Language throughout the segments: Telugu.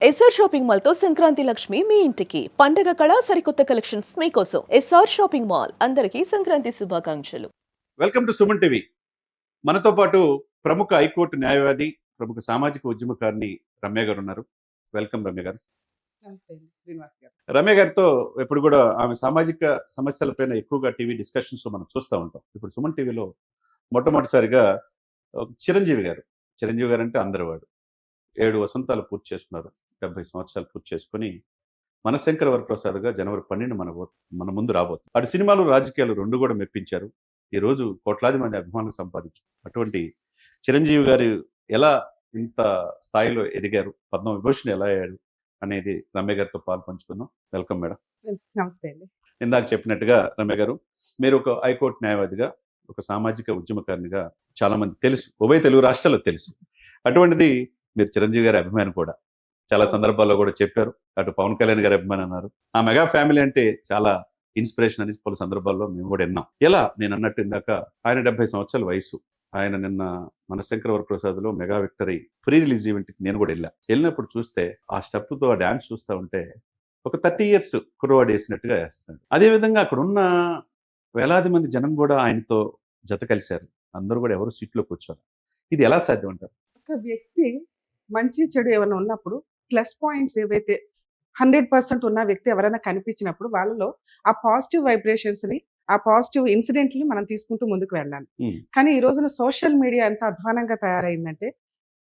ఎస్ఆర్ షాపింగ్ మాల్ తో సంక్రాంతి లక్ష్మి మీ ఇంటికి పండగ కళ సరికొత్త కలెక్షన్స్ మీకోసం ఎస్ఆర్ షాపింగ్ మాల్ అందరికీ సంక్రాంతి శుభాకాంక్షలు. Welcome to Suman TV. మనతో పాటు ప్రముఖ హైకోర్టు న్యాయవాది, ప్రముఖ సామాజిక ఉద్యమకారిణి రమ్య గారు ఉన్నారు. వెల్కమ్ రమ్య గారు. నమస్తే అండి, శ్రీనివాస్ గారు. రమ్య గారితో ఎప్పుడు కూడా ఆమె సామాజిక సమస్యలపైన ఎక్కువగా టీవీ డిస్కషన్స్ మనం చూస్తూ ఉంటాం. ఇప్పుడు సుమన్ టీవీలో మొట్టమొదటిసారిగా చిరంజీవి గారు అంటే అందరివాడు 7 వసంతాలు పూర్తి చేసుకున్నారు. 70 సంవత్సరాలు పూర్తి చేసుకుని మనశంకర వరప్రసాద్గా జనవరి 12 మన ముందు రాబోతుంది. అటు సినిమాలు రాజకీయాలు రెండు కూడా మెప్పించారు. ఈ రోజు కోట్లాది మంది అభిమానులు సంపాదించారు. అటువంటి చిరంజీవి గారు ఎలా ఇంత స్థాయిలో ఎదిగారు, పద్మ విభూషణ్ ఎలా అయ్యాడు అనేది రమ్య గారితో పాలు పంచుకుందాం. Welcome madam. నమస్తే అండి. ఇందాక చెప్పినట్టుగా రమ్య గారు, మీరు ఒక హైకోర్టు న్యాయవాదిగా, ఒక సామాజిక ఉద్యమకారినిగా చాలా మంది తెలుసు, ఉభయ తెలుగు రాష్ట్రాల్లో తెలుసు. అటువంటిది మీరు చిరంజీవి గారి అభిమాని కూడా, చాలా సందర్భాల్లో కూడా చెప్పారు. అటు పవన్ కళ్యాణ్ గారి అభిమాని అన్నారు. ఆ మెగా ఫ్యామిలీ అంటే చాలా ఇన్స్పిరేషన్ అని పలు సందర్భాల్లో మేము కూడా విన్నాం. ఎలా నేను అన్నట్టు ఇందాక ఆయన 70 సంవత్సరాల వయసు. ఆయన నిన్న మనశంకర వరప్రసాద్లో మెగా విక్టరీ ప్రీ రిలీజ్ ఈవెంట్కి నేను కూడా వెళ్ళినప్పుడు చూస్తే ఆ స్టెప్తో ఆ డ్యాన్స్ చూస్తూ ఉంటే ఒక 30 years కుర్రవాడు వేసినట్టుగా వేస్తున్నాడు. అదేవిధంగా అక్కడ ఉన్న వేలాది మంది జనం కూడా ఆయనతో జత కలిశారు. అందరూ కూడా ఎవరు సీట్లోకి వచ్చారు. ఇది ఎలా సాధ్యం అంటారు? ఒక వ్యక్తి మంచి చెడు ఏమైనా ఉన్నప్పుడు ప్లస్ పాయింట్స్ ఏవైతే 100% ఉన్న వ్యక్తి ఎవరైనా కనిపించినప్పుడు వాళ్ళలో ఆ పాజిటివ్ వైబ్రేషన్స్ని, ఆ పాజిటివ్ ఇన్సిడెంట్ని మనం తీసుకుంటూ ముందుకు వెళ్ళాలి. కానీ ఈ రోజున సోషల్ మీడియా ఎంత అధ్వానంగా తయారైందంటే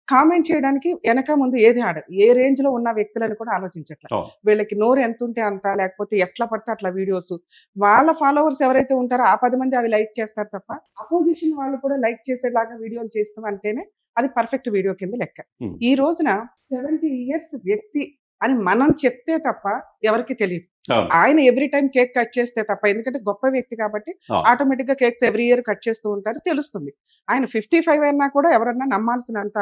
కామెంట్ చేయడానికి వెనక ముందు ఏది ఆడదు. ఏ రేంజ్ లో ఉన్న వ్యక్తులను కూడా ఆలోచించట్లేదు. వీళ్ళకి నోరు ఎంత ఉంటే అంత, లేకపోతే ఎట్లా పడితే అట్లా వీడియోస్, వాళ్ళ ఫాలోవర్స్ ఎవరైతే ఉంటారో ఆ 10 మంది అవి లైక్ చేస్తారు తప్ప అపోజిషన్ వాళ్ళు కూడా లైక్ చేసేలాగా వీడియోలు చేస్తాం అంటేనే అది పర్ఫెక్ట్ వీడియో కింద లెక్క. ఈ రోజున 70 years వ్యక్తి అని మనం చెప్తే తప్ప ఎవరికి తెలియదు. ఆయన ఎవ్రీ టైం కేక్ కట్ చేస్తే తప్ప, ఎందుకంటే గొప్ప వ్యక్తి కాబట్టి ఆటోమేటిక్ గా కేక్స్ ఎవ్రీ ఇయర్ కట్ చేస్తూ ఉంటారు, తెలుస్తుంది. ఆయన 55 అయినా కూడా ఎవరన్నా నమ్మాల్సినంత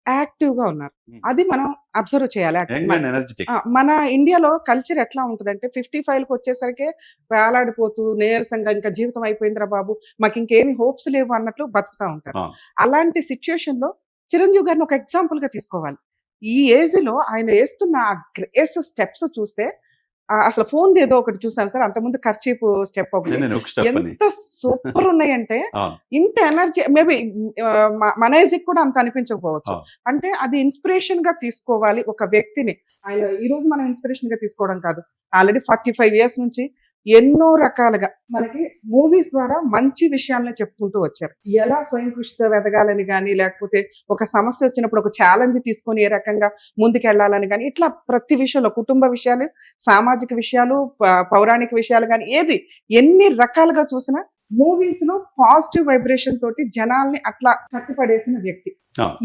యాక్టివ్ గా ఉన్నారు. అది మనం అబ్జర్వ్ చేయాలి. మన ఇండియాలో కల్చర్ ఎట్లా ఉంటుందంటే 55కి వచ్చేసరికి వేలాడిపోతూ నీరసంగా ఇంకా జీవితం అయిపోయిందిరా బాబు, మాకు ఇంకేమి హోప్స్ లేవు అన్నట్లు బతుకుతా ఉంటారు. అలాంటి సిచ్యుయేషన్ లో చిరంజీవి గారిని ఒక ఎగ్జాంపుల్ గా తీసుకోవాలి. ఈ ఏజ్ లో ఆయన వేస్తున్న ఆ గ్రేస్ స్టెప్స్ చూస్తే, అసలు ఫోన్ ఏదో ఒకటి చూసాను సార్, అంతకుముందు ఖర్చీపు స్టెప్ ఒకటి, ఎంత సూపర్ ఉన్నాయంటే ఇంత ఎనర్జీ మేబీ మన ఏజ్ కూడా అంత అనిపించకపోవచ్చు. అంటే అది ఇన్స్పిరేషన్ గా తీసుకోవాలి ఒక వ్యక్తిని. ఆయన ఈ రోజు మనం ఇన్స్పిరేషన్ గా తీసుకోవడం కాదు, ఆల్రెడీ 45 years నుంచి ఎన్నో రకాలుగా మనకి మూవీస్ ద్వారా మంచి విషయాలను చెప్పుకుంటూ వచ్చారు. ఎలా స్వయం కృషితో ఎదగాలని కానీ, లేకపోతే ఒక సమస్య వచ్చినప్పుడు ఒక ఛాలెంజ్ తీసుకొని ఏ రకంగా ముందుకెళ్లాలని కానీ, ఇట్లా ప్రతి విషయంలో కుటుంబ విషయాలు, సామాజిక విషయాలు, పౌరాణిక విషయాలు కానీ, ఏది ఎన్ని రకాలుగా చూసినా మూవీస్ లో పాజిటివ్ వైబ్రేషన్ తోటి జనాల్ని అట్లా కట్టిపడేసిన వ్యక్తి.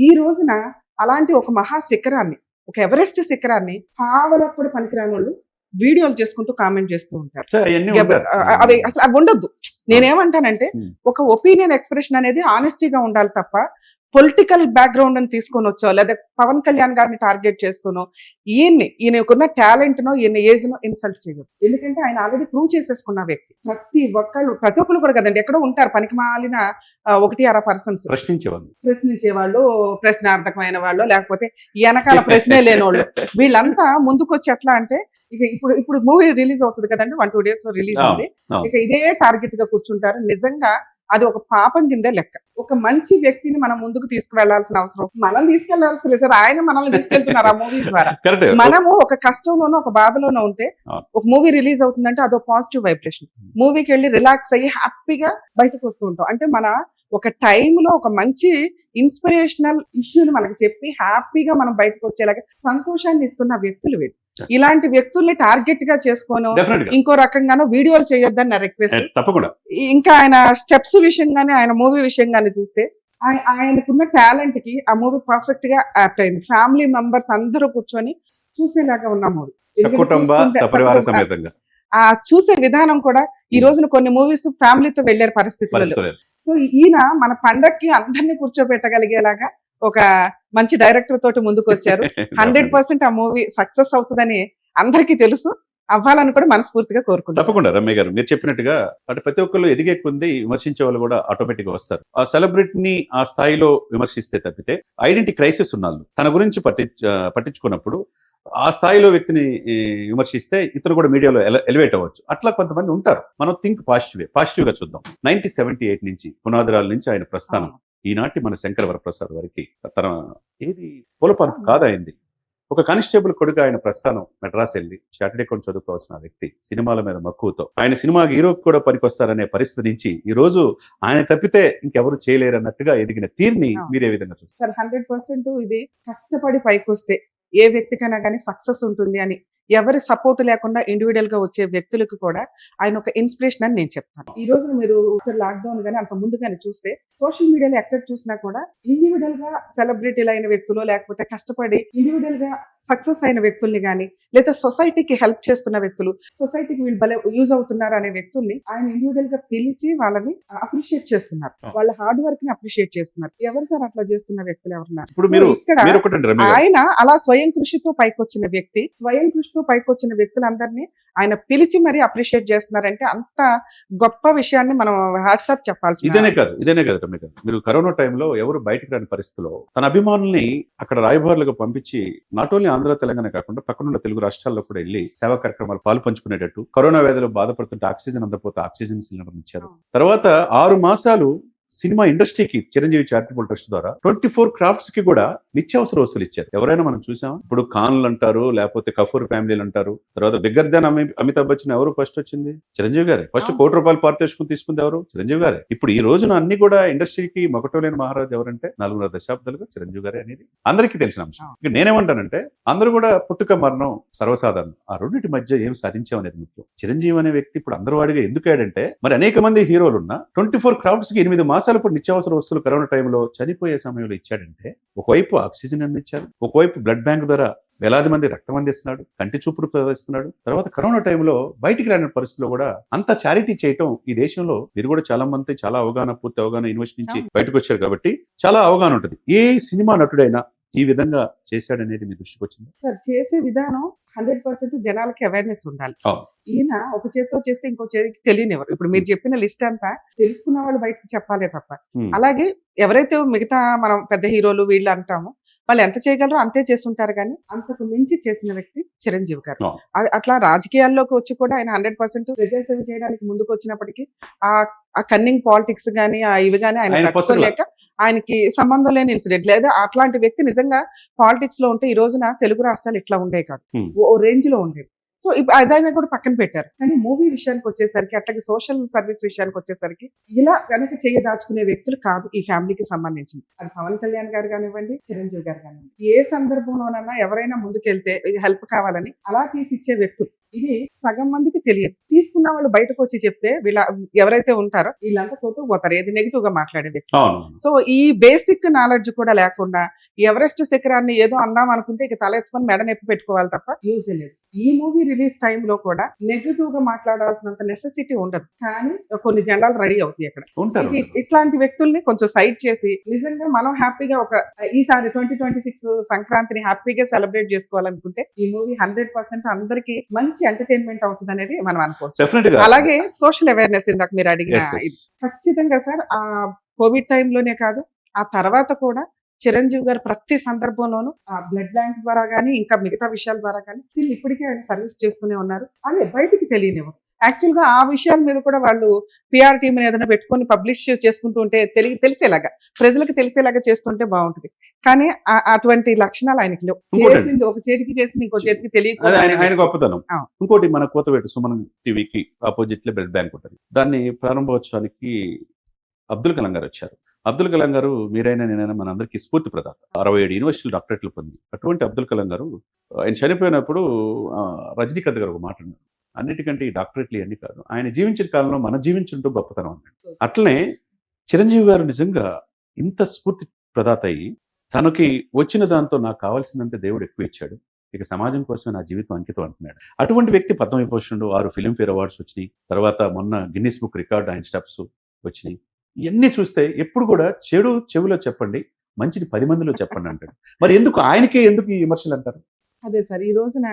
ఈ రోజున అలాంటి ఒక మహా శిఖరాన్ని, ఒక ఎవరెస్ట్ శిఖరాన్ని కావలప్పుడు పనికిరాని వాళ్ళు వీడియోలు చేసుకుంటూ కామెంట్ చేస్తూ ఉంటారు. అవి అసలు అవి ఉండొద్దు. నేనేమంటానంటే ఒక ఒపీనియన్ ఎక్స్ప్రెషన్ అనేది ఆనెస్టీగా ఉండాలి తప్ప పొలిటికల్ బ్యాక్గ్రౌండ్ అని తీసుకొని వచ్చో, లేదా పవన్ కళ్యాణ్ గారిని టార్గెట్ చేస్తూనో, ఈయనకున్న టాలెంట్ నో, ఈయన ఏజ్ నో ఇన్సల్ట్ చేయదు. ఎందుకంటే ఆయన ఆల్రెడీ ప్రూవ్ చేసేసుకున్న వ్యక్తి. ప్రతి ఒక్కరు కూడా కదండి, ఎక్కడో ఉంటారు పనికి మాలిన 1-2 పర్సన్స్ ప్రశ్నించేవాళ్ళు, ప్రశ్నార్థకమైన వాళ్ళు, లేకపోతే వెనకాల ప్రశ్నే లేనోళ్ళు. వీళ్ళంతా ముందుకొచ్చి ఎట్లా అంటే, ఇక ఇప్పుడు మూవీ రిలీజ్ అవుతుంది కదండి, 1-2 days లో రిలీజ్ అవుతుంది. ఇక ఇదే టార్గెట్ గా కూర్చుంటారు. నిజంగా అది ఒక పాపం కిందే లెక్క. ఒక మంచి వ్యక్తిని మనం ముందుకు తీసుకువెళ్లాల్సిన అవసరం, మనం తీసుకెళ్లాల్సిన లేదు సార్, ఆయన మనల్ని తీసుకెళ్తున్నారు ఆ మూవీ ద్వారా. మనము ఒక కష్టంలోనో ఒక బాధలోనో ఉంటే ఒక మూవీ రిలీజ్ అవుతుందంటే అదో పాజిటివ్ వైబ్రేషన్. మూవీకి వెళ్ళి రిలాక్స్ అయ్యి హ్యాపీగా బయటకు వస్తూ ఉంటాం. అంటే మన ఒక టైంలో ఒక మంచి ఇన్స్పిరేషనల్ ఇష్యూని మనకి చెప్పి హ్యాపీగా మనం బయటకు వచ్చేలాగా సంతోషాన్ని ఇస్తున్న వ్యక్తులు వీళ్ళు. ఇలాంటి వ్యక్తుల్ని టార్గెట్ గా చేసుకోను, ఇంకో రకంగానో వీడియోలు చేయొద్దని నా రిక్వెస్ట్. తప్పకుండా ఇంకా ఆయన స్టెప్స్ విషయంగానే, ఆయన మూవీ విషయంగానే చూస్తే ఆయనకున్న టాలెంట్ కి ఆ మూవీ పర్ఫెక్ట్ గా యాప్ట్ అయింది. ఫ్యామిలీ మెంబర్స్ అందరూ కూర్చొని చూసేలాగా ఉన్న మూవీ. ఆ చూసే విధానం కూడా ఈ రోజున కొన్ని మూవీస్ ఫ్యామిలీతో వెళ్లే పరిస్థితుల్లో, సో ఈయన మన పండక్కి అందరినీ కూర్చోబెట్టగలిగేలాగా ఒక మంచి డైరెక్టర్ తోటి ముందుకు వచ్చారు. 100% ఆ మూవీ సక్సెస్ అవుతుందని అందరికీ తెలుసు. అవ్వాలని కూడా మనస్ఫూర్తిగా కోరుకుంటాను. తప్పకుండా రమ్య గారు, మీరు చెప్పినట్టుగా అంటే ప్రతి ఒక్కళ్ళు ఎదిగే కొద్ది విమర్శించే వాళ్ళు కూడా ఆటోమేటిక్ గా వస్తారు. ఆ సెలబ్రిటీని ఆ స్థాయిలో విమర్శిస్తే తప్పితే ఐడెంటిటీ క్రైసిస్ ఉన్నాళ్ళు తన గురించి పట్టించుకున్నప్పుడు ఆ స్థాయిలో వ్యక్తిని విమర్శిస్తే ఇతను కూడా మీడియాలో ఎలివేట్ అవ్వచ్చు. అట్లా కొంతమంది ఉంటారు. మనం థింక్ పాజిటివ్గా చూద్దాం. 1978 నుంచి పునాదిరాల నుంచి ఆయన ప్రస్థానం ఈనాటి మన శంకర వరప్రసాద్ వారికి తన ఏది పూలపాన్పు కాదు అయింది. ఒక కానిస్టేబుల్ కొడుకు ఆయన ప్రస్థానం మెడ్రాస్ వెళ్ళి చార్టెడ్ అకౌంట్ చదువుకోవాల్సిన వ్యక్తి సినిమాల మీద మక్కువతో ఆయన సినిమా హీరోకి కూడా పనికొస్తారనే పరిస్థితి నుంచి ఈ రోజు ఆయన తప్పితే ఇంకెవరు చేయలేరు అన్నట్టుగా ఎదిగిన తీరుని మీరు ఏ విధంగా చూస్తారు? సార్ 100% ఇది కష్టపడి పైకి వస్తే ఏ వ్యక్తికైనా కానీ సక్సెస్ ఉంటుంది అని ఎవరి సపోర్ట్ లేకుండా ఇండివిడువల్ గా వచ్చే వ్యక్తులకు కూడా ఆయన ఒక ఇన్స్పిరేషన్ అని నేను చెప్తాను. ఈ రోజు మీరు లాక్డౌన్ గానీ అంత ముందు కానీ చూస్తే సోషల్ మీడియాలో ఎక్కడ చూసినా కూడా ఇండివిడువల్ గా సెలబ్రిటీలు అయిన వ్యక్తులు లేకపోతే కష్టపడి ఇండివిడువల్ గా సక్సెస్ అయిన వ్యక్తుల్ని కానీ లేదా సొసైటీకి హెల్ప్ చేస్తున్న వ్యక్తులు, సొసైటీకి వీళ్ళు భలే యూజ్ అవుతున్నారు అనే వ్యక్తుల్ని ఆయన ఇండివిడువల్ గా పిలిచి వాళ్ళని అప్రిషియేట్ చేస్తున్నారు. వాళ్ళ హార్డ్ వర్క్ ని అప్రిషియేట్ చేస్తున్నారు. ఎవరు సార్ అట్లా చేస్తున్న వ్యక్తులు ఎవరున్నారు? ఇప్పుడు మీరు ఇక్కడ మీరు ఒకటండి రమ్య గారు. ఆయన అలా స్వయం కృషితో పైకొచ్చిన వ్యక్తి, స్వయం కృషితో పైకొచ్చిన వ్యక్తులందరినీ ఆయన పిలిచి మరీ అప్రిషియేట్ చేస్తున్నారంటే అంత గొప్ప విషయాన్ని మనం హ్యాట్సాప్ చెప్పాల్సి. ఇదేనే కాదు రమ్య గారు. మీరు కరోనా టైంలో ఎవరు బయటకు రాని పరిస్థితిలో తన అభిమానుల్ని అక్కడ రాయబారులుగా పంపించి నాట్ ఓన్లీ ఆంధ్ర తెలంగాణ కాకుండా పక్కనున్న తెలుగు రాష్ట్రాల్లో కూడా వెళ్ళి సేవా కార్యక్రమాలు పాలు పంచుకునేటట్టు కరోనా వ్యాధిలో బాధపడుతుంటే ఆక్సిజన్ అందకపోతే ఆక్సిజన్ సిలిండర్ ఇచ్చారు. తర్వాత 6 మాసాలు సినిమా ఇండస్ట్రీకి చిరంజీవి చారిటబుల్ ట్రస్ట్ ద్వారా 24 క్రాఫ్ట్స్ కి కూడా నిత్యావసర వస్తువులు ఇచ్చారు. ఎవరైనా మనం చూసాం. ఇప్పుడు ఖాన్లు అంటారు, లేకపోతే కపూర్ ఫ్యామిలీలు అంటారు. తర్వాత బిగ్గర్ దాన్ అమితాబ్ బచ్చన్ ఎవరు ఫస్ట్ వచ్చింది? చిరంజీవి గారే. ఫస్ట్ ₹1 కోటి పారితోషికం తీసుకుంది ఎవరు? చిరంజీవి గారే. ఇప్పుడు ఈ రోజున అన్ని కూడా ఇండస్ట్రీకి మొగటోలేని మహారాజు ఎవరంటే 4.5 దశాబ్దాలుగా చిరంజీవి గారే అనేది అందరికీ తెలిసిన అంశం. ఇక నేనేమంటానంటే అందరూ కూడా పుట్టుక మరణం సర్వసాధారణం. ఆ రెండింటి మధ్య ఏం సాధించాం అనేది ముఖ్యం. చిరంజీవి అనే వ్యక్తి ఇప్పుడు అందరూ వాడిగా ఎందుకు అయ్యాడంటే మరి అనేక మంది హీరోలు ఉన్న 24 క్రాఫ్ట్స్ కి 8 మాసాలు ఇప్పుడు నిత్యావసర వస్తువులు కరోనా టైంలో చనిపోయే సమయంలో ఇచ్చాడంటే ఒకవైపు ఆక్సిజన్ అందించారు, ఒకవైపు బ్లడ్ బ్యాంక్ ద్వారా వేలాది మంది రక్తం అందిస్తున్నాడు, కంటి చూపుడు ప్రదర్శిస్తున్నాడు. తర్వాత కరోనా టైంలో బయటికి రాని పరిస్థితిలో కూడా అంత చారిటీ చేయటం ఈ దేశంలో మీరు కూడా చాలా మంది చాలా అవగాహన, పూర్తి అవగాహన యూనివర్సిటీ నుంచి బయటకు వచ్చారు కాబట్టి చాలా అవగాహన ఉంటుంది. ఏ సినిమా నటుడైనా ఈ విధంగా చేశాడనేది మీ దృష్టికి వచ్చింది? సార్ చేసే విధానం 100% జనాలకి అవేర్నెస్ ఉండాలి. ఈయన ఒక చేతితో చేస్తే ఇంకో చేతికి తెలియనివ్వరు. ఇప్పుడు మీరు చెప్పిన లిస్ట్ అంతా తెలుసుకున్న వాళ్ళు బయటకు చెప్పాలే తప్ప. అలాగే ఎవరైతే మిగతా మనం పెద్ద హీరోలు వీళ్ళు అంటామో వాళ్ళు ఎంత చేయగలరో అంతే చేస్తుంటారు. కానీ అంతకు మించి చేసిన వ్యక్తి చిరంజీవి గారు. అట్లా రాజకీయాల్లోకి వచ్చి కూడా ఆయన 100% ప్రజాసేవ చేయడానికి ముందుకు వచ్చినప్పటికీ ఆ కన్నింగ్ పాలిటిక్స్ గానీ ఇవి గానీ ఆయన తట్టుకోలేక ఆయనకి సంబంధం లేని ఇన్సిడెంట్ లేదా అట్లాంటి వ్యక్తి నిజంగా పాలిటిక్స్ లో ఉంటే ఈ రోజున తెలుగు రాష్ట్రాలు ఇట్లా ఉండే కాదు, ఓ రేంజ్ లో ఉండేవి. సో అదైనా కూడా పక్కన పెట్టారు. కానీ మూవీ విషయానికి వచ్చేసరికి అట్లాగే సోషల్ సర్వీస్ విషయానికి వచ్చేసరికి ఇలా వెనక చేయ దాచుకునే వ్యక్తులు కాదు ఈ ఫ్యామిలీకి సంబంధించింది. అది పవన్ కళ్యాణ్ గారు కానివ్వండి, చిరంజీవి గారు కానివ్వండి, ఏ సందర్భంలోనన్నా ఎవరైనా ముందుకెళ్తే హెల్ప్ కావాలని అలా తీసిచ్చే వ్యక్తులు. ఇది సగం మందికి తెలియదు. తీసుకున్న వాళ్ళు బయటకు వచ్చి చెప్తే వీళ్ళ ఎవరైతే ఉంటారో వీళ్ళంతా కొట్టు పోతారు, ఏది నెగిటివ్ గా మాట్లాడే వ్యక్తి. సో ఈ బేసిక్ నాలెడ్జ్ కూడా లేకుండా ఎవరెస్ట్ శిఖరాన్ని ఏదో అందాం అనుకుంటే ఇక తల ఎత్తుకొని మెడ నొప్పి పెట్టుకోవాలి తప్ప యూజ్ లేదు. ఈ మూవీ రిలీజ్ టైంలో కూడా నెగిటివ్ గా మాట్లాడాల్సినంత నెసెసిటీ ఉండదు. కానీ కొన్ని జెండాలు రెడీ అవుతాయి అక్కడ. ఇట్లాంటి వ్యక్తుల్ని కొంచెం సైడ్ చేసి నిజంగా మనం హ్యాపీగా ఈసారి 2026 సంక్రాంతిని హ్యాపీగా సెలబ్రేట్ చేసుకోవాలనుకుంటే ఈ మూవీ 100% అందరికి మంచి ఎంటర్టైన్మెంట్ అవుతుంది అనేది మనం అనుకోవచ్చు. అలాగే సోషల్ అవేర్నెస్ ఇందాక మీరు అడిగిన ఖచ్చితంగా సార్ ఆ కోవిడ్ టైంలోనే కాదు ఆ తర్వాత కూడా చిరంజీవి గారు ప్రతి సందర్భంలోనూ ఆ బ్లడ్ బ్యాంక్ ద్వారా గానీ ఇంకా మిగతా విషయాల ద్వారా కానీ స్టిల్ ఇప్పటికే ఆయన సర్వీస్ చేస్తూనే ఉన్నారు. అదే బయటికి తెలియనివ్వరు. యాక్చువల్ గా ఆ విషయాల మీద కూడా వాళ్ళు పిఆర్ టీమ్ ఏదైనా పెట్టుకొని పబ్లిష్ చేసుకుంటూ ఉంటే తెలిసేలాగా ప్రజలకు తెలిసేలాగా చేస్తుంటే బాగుంటుంది. కానీ అటువంటి లక్షణాలు ఆయనకి లేవు. చేసింది ఒక చేతికి చేసింది ఇంకో చేతికి తెలియదు గొప్పతనం. ఇంకోటి మన కోతవేటు సుమన్ టీవీకి ఆపోజిట్ లో బ్లడ్ బ్యాంక్ ఉంటుంది. దాన్ని ప్రారంభోత్సవానికి అబ్దుల్ కలాం గారు వచ్చారు. అబ్దుల్ కలాం గారు మీరైనా నేనైనా మన అందరికీ స్ఫూర్తి ప్రదాత. 67 యూనివర్సిటీలు డాక్టరేట్లు పొంది అటువంటి అబ్దుల్ కలాం గారు ఆయన చనిపోయినప్పుడు రజనీకాంత్ గారు ఒక మాట అన్నారు, అన్నిటికంటే ఈ డాక్టరేట్లు ఇవన్నీ కాదు, ఆయన జీవించిన కాలంలో మనం జీవించుంటూ గొప్పతనం అన్నాడు. అట్లనే చిరంజీవి గారు నిజంగా ఇంత స్ఫూర్తి ప్రదాత అయ్యి తనకి వచ్చిన దాంతో నాకు కావాల్సిందంటే దేవుడు ఎక్కువ ఇచ్చాడు, ఇక సమాజం కోసమే నా జీవితం అంకితం అంటున్నాడు. అటువంటి వ్యక్తి పద్మవిభూషణుడు 6 ఫిల్మ్ఫేర్ అవార్డ్స్ వచ్చినాయి. తర్వాత మొన్న గిన్నిస్ బుక్ రికార్డ్ ఆయన స్టెప్స్ వచ్చినాయి. ఇవన్నీ చూస్తే ఎప్పుడు కూడా చెడు చెవిలో చెప్పండి, మంచిని 10 మందిలో చెప్పండి అంటాడు. మరి ఆయనకే ఎందుకు ఈ విమర్శలు అంటారు? అదే సార్, ఈ రోజున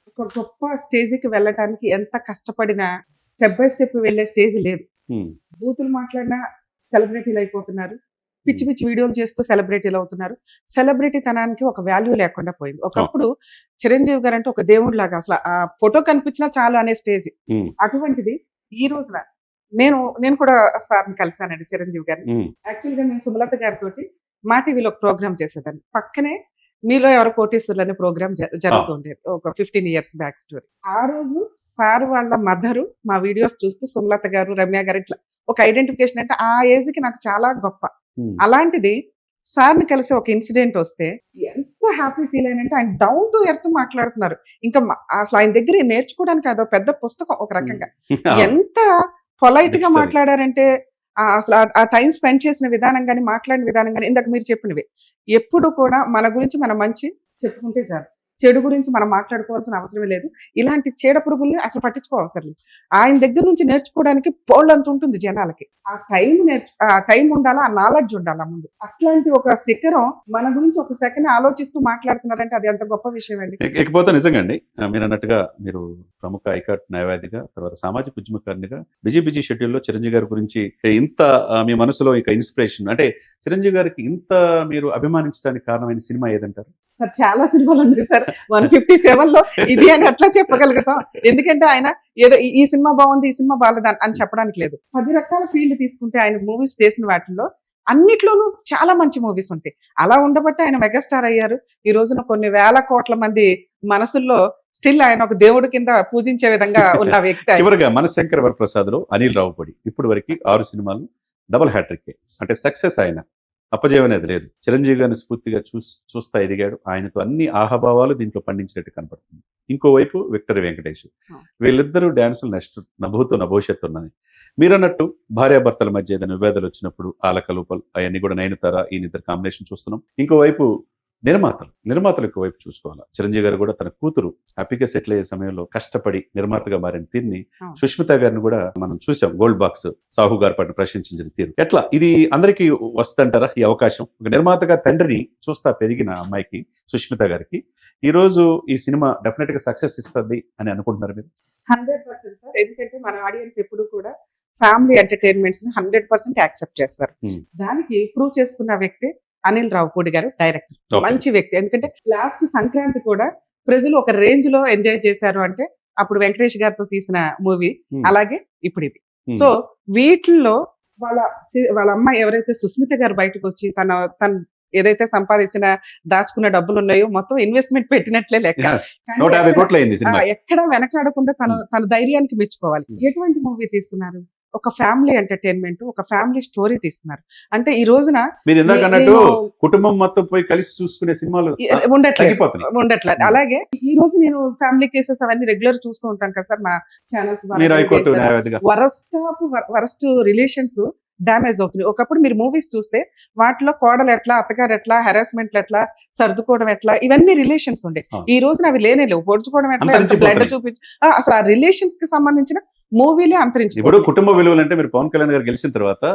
ఒక గొప్ప స్టేజ్కి వెళ్ళటానికి ఎంత కష్టపడినా స్టెప్ బై స్టెప్ వెళ్ళే స్టేజ్ లేదు. బూతులు మాట్లాడినా సెలబ్రిటీలు అయిపోతున్నారు, పిచ్చి పిచ్చి వీడియోలు చేస్తూ సెలబ్రిటీలు అవుతున్నారు. సెలబ్రిటీ తనానికి ఒక వాల్యూ లేకుండా పోయింది. ఒకప్పుడు చిరంజీవి గారు అంటే ఒక దేవుడు లాగా, అసలు ఆ ఫోటో కనిపించినా చాలు అనే స్టేజ్. ఉమ్, అటువంటిది ఈ రోజున నేను నేను కూడా సార్ని కలిసానండి, చిరంజీవి గారిని. ఉమ్, యాక్చువల్ గా నేను సుమలత గారితో మా టీవీలో ఒక ప్రోగ్రామ్ చేసేదాన్ని. పక్కనే మీలో ఎవరు కోటీశ్వర్లు అనే ప్రోగ్రామ్ జరుగుతుండేది ఒక 15 ఇయర్స్ బ్యాక్ స్టోరీ. ఆ రోజు సార్ వాళ్ళ మదరు మా వీడియోస్ చూస్తూ సుమలత గారు, రమ్య గారు ఇట్లా ఒక ఐడెంటిఫికేషన్, అంటే ఆ ఏజ్ కి నాకు చాలా గొప్ప. ఉమ్. అలాంటిది సార్ని కలిసి ఒక ఇన్సిడెంట్ వస్తే ఎంత హ్యాపీ ఫీల్ అయినంటే, ఆయన డౌన్ టు ఎర్త్ మాట్లాడుతున్నారు. ఇంకా అసలు ఆయన దగ్గర నేర్చుకోవడానికి అదో పెద్ద పుస్తకం ఒక రకంగా. ఎంత పొలైట్ గా Dictionary. మాట్లాడారంటే అసలు ఆ టైం స్పెండ్ చేసిన విధానం కానీ, మాట్లాడిన విధానం కానీ, ఇందాక మీరు చెప్పినవి ఎప్పుడు కూడా మన గురించి మనం మంచి చెప్పుకుంటే చాలు, చెడు గురించి మనం మాట్లాడుకోవాల్సిన అవసరమే లేదు. ఇలాంటి చీడ పురుగుల్ని అసలు పట్టించుకోవసరం లేదు. ఆయన దగ్గర నుంచి నేర్చుకోవడానికి పోల్డంత ఉంటుంది జనాలకి. ఆ టైం ఉండాలా, ఆ నాలెడ్జ్ ఉండాలా ముందు. అట్లాంటి ఒక శిఖరం మన గురించి ఒక సెకండ్ ఆలోచిస్తూ మాట్లాడుతున్నారంటే అది ఎంత గొప్ప విషయం అండి. ఇకపోతే నిజంగా అండి, మీరు అన్నట్టుగా మీరు ప్రముఖ ఐకాట్ న్యాయవాదిగా, తర్వాత సామాజిక ఉద్యమకారునిగా బిజీ షెడ్యూల్లో చిరంజీవి గారి గురించి ఇంత మీ మనసులో ఇక ఇన్స్పిరేషన్, అంటే చిరంజీవి గారికి ఇంత మీరు అభిమానించడానికి కారణమైన సినిమా ఏదంటారు? సార్ చాలా సినిమాలు ఉన్నాయి సార్. 157 లో ఇది అని అట్లా చెప్పగలుగుతాం. ఎందుకంటే ఆయన ఏదో ఈ సినిమా బాగుంది, ఈ సినిమా బాగాలేదు అని చెప్పడానికి లేదు. 10 రకాల ఫీల్డ్ తీసుకుంటే ఆయన మూవీస్ చేసిన వాటిల్లో అన్నిట్లోనూ చాలా మంచి మూవీస్ ఉంటాయి. అలా ఉండబట్టి ఆయన మెగాస్టార్ అయ్యారు. ఈ రోజున కొన్ని వేల కోట్ల మంది మనసుల్లో స్టిల్ ఆయన ఒక దేవుడి కింద పూజించే విధంగా ఉన్న వ్యక్తి ఆయన. చివరిగా మనశంకర వరప్రసాద్లో అనిల్ రావుపూడి ఇప్పటి వరకు 6 సినిమాలు డబుల్ హ్యాట్రిక్, అంటే సక్సెస్. ఆయన అపజయం అనేది లేదు. చిరంజీవి గారిని స్ఫూర్తిగా చూస్తా ఎదిగాడు. ఆయనతో అన్ని ఆహాభావాలు దీంట్లో పండించినట్టు కనపడుతుంది. ఇంకోవైపు విక్టరీ వెంకటేష్, వీళ్ళిద్దరూ డ్యాన్సులు నెక్స్ట్ నభూతో నభవిష్యత్తు ఉన్నాయి. మీరన్నట్టు భార్యాభర్తల మధ్య ఏదైనా విభేదాలు వచ్చినప్పుడు ఆలకలుపలు అవన్నీ కూడా నయనతార ఈయనిద్దరు కాంబినేషన్ చూస్తున్నాం. ఇంకోవైపు నిర్మాతలు ఎక్కువైపు చూసుకోవాలి. చిరంజీవి గారు కూడా తన కూతురు హ్యాపీగా సెటిల్ అయ్యే సమయంలో కష్టపడి నిర్మాతగా మారిన తీరుని, సుష్మిత గారిని కూడా మనం చూసాం. గోల్డ్ బాక్స్ సాహు గారి పట్ల ప్రశంసించిన తీరు ఎట్లా, ఇది అందరికీ వస్తుంటారా ఈ అవకాశం? ఒక నిర్మాతగా తండ్రిని చూస్తా పెరిగిన అమ్మాయికి, సుష్మిత గారికి ఈ రోజు ఈ సినిమా డెఫినెట్ గా సక్సెస్ ఇస్తుంది అని అనుకుంటున్నారు మీరు? 100% సార్. ఎందుకంటే మన ఆడియన్స్ ఎప్పుడు కూడా ఫ్యామిలీ ఎంటర్టైన్మెంట్స్ ని 100% యాక్సెప్ట్ చేస్తారు. దానికి ప్రూవ్ చేసుకున్న వ్యక్తి అనిల్ రావుపూడి గారు, డైరెక్టర్. మంచి వ్యక్తి. ఎందుకంటే లాస్ట్ సంక్రాంతి కూడా ప్రజలు ఒక రేంజ్ లో ఎంజాయ్ చేశారు అంటే అప్పుడు వెంకటేష్ గారితో తీసిన మూవీ, అలాగే ఇప్పుడు ఇది. సో వీటిల్లో వాళ్ళ అమ్మాయి ఎవరైతే సుస్మిత గారు బయటకు వచ్చి తన ఏదైతే సంపాదించిన దాచుకున్న డబ్బులు ఉన్నాయో మొత్తం ఇన్వెస్ట్మెంట్ పెట్టినట్లే లెక్క. 150 కోట్లు అయింది సినిమా. ఎక్కడ వెనకాడకుండా తన ధైర్యానికి మెచ్చుకోవాలి. ఎటువంటి మూవీ తీస్తున్నారు? ఒక ఫ్యామిలీ ఎంటర్టైన్మెంట్, ఒక ఫ్యామిలీ స్టోరీ తీస్తున్నారు. అంటే ఈ రోజున మీరు ఇందాక అన్నట్టు కుటుంబం మొత్తం పోయి కలిసి చూసుకునే సినిమాలు ఉండట్లేదు. అలాగే ఈ రోజు నేను ఫ్యామిలీ కేసెస్ అవన్నీ రెగ్యులర్ చూస్తూ ఉంటాను కదా సార్ మా ఛానల్స్. వరస్ట్ రిలేషన్స్ డ్యామేజ్ అవుతుంది. ఒకప్పుడు మీరు మూవీస్ చూస్తే వాటిలో కోడలు ఎట్లా, అత్తగారు ఎట్లా, హెరాస్మెంట్ ఎట్లా, సర్దుకోవడం ఎట్లా, ఇవన్నీ రిలేషన్స్ ఉండే. ఈ రోజున అవి లేనే లేవు. పొడుచుకోవడం ఎట్లా, బ్లడ్ చూపించి అసలు ఆ రిలేషన్స్ కి సంబంధించిన మూవీలే అంతరించి. ఇప్పుడు కుటుంబ విలువలు అంటే మీరు పవన్ కళ్యాణ్ గారు గెలిచిన తర్వాత,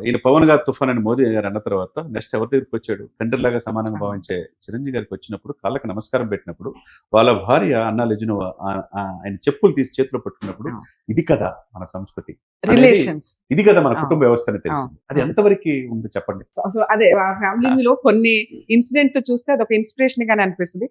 ఈయన పవన్ గారు తుఫాన్ అని మోదీ గారు అన్న తర్వాత నెక్స్ట్ ఎవరి దగ్గరికి వచ్చాడు? తండ్రిలాగా సమానంగా భావించే చిరంజీవి గారికి వచ్చినప్పుడు కాళ్ళకి నమస్కారం పెట్టినప్పుడు వాళ్ళ భార్య అన్నా లెజును ఆయన చెప్పులు తీసి చేతిలో పట్టుకున్నప్పుడు ఇది కదా మన సంస్కృతి, రిలేషన్స్, ఇది కదా మన కుటుంబ వ్యవస్థ అని తెలిసింది. అది ఎంతవరకు ఉంది చెప్పండి? అదే ఆ ఫ్యామిలీలో కొన్ని ఇన్సిడెంట్ చూస్తే అదొక ఇన్స్పిరేషన్ గానే అనిపిస్తుంది.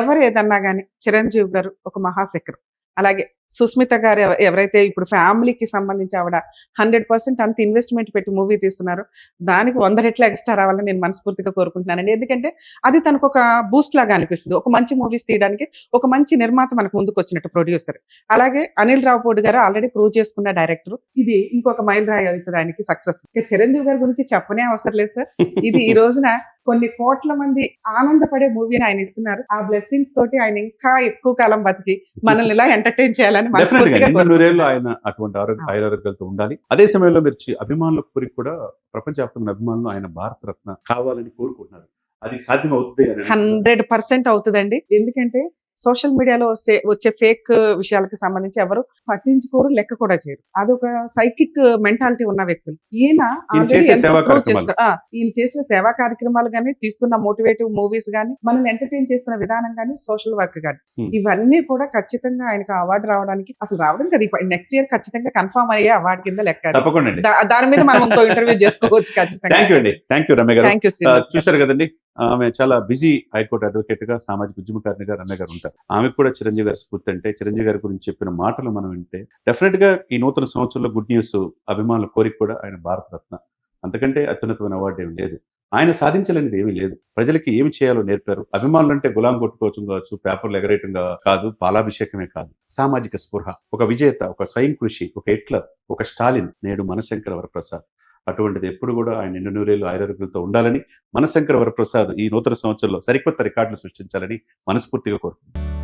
ఎవరు ఏదన్నా గానీ చిరంజీవి గారు ఒక మహాశక్రం. అలాగే సుస్మిత గారు ఎవరైతే ఇప్పుడు ఫ్యామిలీకి సంబంధించి ఆవిడ 100% అంత ఇన్వెస్ట్మెంట్ పెట్టి మూవీ తీస్తున్నారు, దానికి 100 రెట్ల ఎక్స్ట్రా రావాలని నేను మనస్ఫూర్తిగా కోరుకుంటున్నానండి. ఎందుకంటే అది తనకు ఒక బూస్ట్ లాగా అనిపిస్తుంది. ఒక మంచి మూవీస్ తీయడానికి ఒక మంచి నిర్మాత మనకు ముందుకు వచ్చినట్టు, ప్రొడ్యూసర్. అలాగే అనిల్ రావుపూడి గారు ఆల్రెడీ ప్రూవ్ చేసుకున్న డైరెక్టర్. ఇది ఇంకొక మైల్ రాయి అవుతుంది ఆయనకి సక్సెస్. చిరంజీవి గారి గురించి చెప్పనే అవసరం లేదు సార్. ఇది ఈ రోజున కొన్ని కోట్ల మంది ఆనందపడే మూవీని ఆయన ఇస్తున్నారు. ఆ బ్లెస్సింగ్స్ తోటి ఆయన ఇంకా ఎక్కువ కాలం బతికి మనల్ని ఇలా ఎంటర్టైన్ చేయాలని ఆయన అటువంటి ఆరోగ్యాలతో ఉండాలి. అదే సమయంలో మీరు అభిమానుల కోరిక కూడా, ప్రపంచవ్యాప్తంగా అభిమానులు ఆయన భారత రత్న కావాలని కోరుకుంటున్నారు. అది సాధ్యం అవుతుంది? 100% అవుతుందండి. ఎందుకంటే సోషల్ మీడియాలో వచ్చే ఫేక్ విషయాలకు సంబంధించి ఎవరు పట్టించుకోరు, లెక్క కూడా చేయరు. అదొక సైకిక్ మెంటాలిటీ ఉన్న వ్యక్తులు. ఈయన ఈయన already చేసే ఎంత సేవా prove కార్యక్రమాలు. ఈయన చేసిన సేవా కార్యక్రమాలు గానీ, తీస్తున్న మోటివేటివ్ మూవీస్ గానీ, మనల్ని ఎంటర్టైన్ చేస్తున్న విధానం గానీ, సోషల్ వర్క్ గానీ, Hmm. ఇవన్నీ కూడా ఖచ్చితంగా ఆయనకు అవార్డు రావడానికి అసలు రావడం కదా, నెక్స్ట్ ఇయర్ ఖచ్చితంగా కన్ఫర్మ్ అయ్యే అవార్డు కింద లెక్క అది. తప్పకుండా అండి. దాని మీద మనం ఇంకో ఇంటర్వ్యూ చేసుకోవచ్చు ఖచ్చితంగా. థ్యాంక్ యూ అండి. థ్యాంక్ యూ రమ్య గారు. థ్యాంక్ యూ శ్రీనివాస్ గారు. చూశారు కదండి, ఆమె చాలా బిజీ హైకోర్టు అడ్వకేట్ గా, సామాజిక ఉద్యమకారినిగా రమ్య గారు ఉంటారు. ఆమెకు కూడా చిరంజీవి గారి స్ఫూర్తి అంటే, చిరంజీవి గారి గురించి చెప్పిన మాటలు మనం వింటే డెఫినెట్ గా ఈ నూతన సంవత్సరంలో గుడ్ న్యూస్ అభిమానుల కోరిక కూడా ఆయన భారతరత్న, అంతకంటే అత్యున్నతమైన అవార్డు ఏమి లేదు. ఆయన సాధించలేనిది ఏమీ లేదు. ప్రజలకి ఏమి చేయాలో నేర్పారు. అభిమానులు అంటే గులాం కొట్టుకోవడం కావచ్చు, పేపర్లు ఎగరేయటం కాదు, పాలాభిషేకమే కాదు. సామాజిక స్పృహ, ఒక విజేత, ఒక స్వయం కృషి, ఒక హిట్లర్, ఒక స్టాలిన్, నేడు మనశంకర వరప్రసాద్. అటువంటిది ఎప్పుడు కూడా ఆయన నిండు నూరేళ్లు ఆయుర్వేదంతో ఉండాలని, మనశంకర వరప్రసాద్ ఈ నూతన సంవత్సరంలో సరికొత్త రికార్డులు సృష్టించాలని మనస్ఫూర్తిగా కోరుకుంటున్నాను.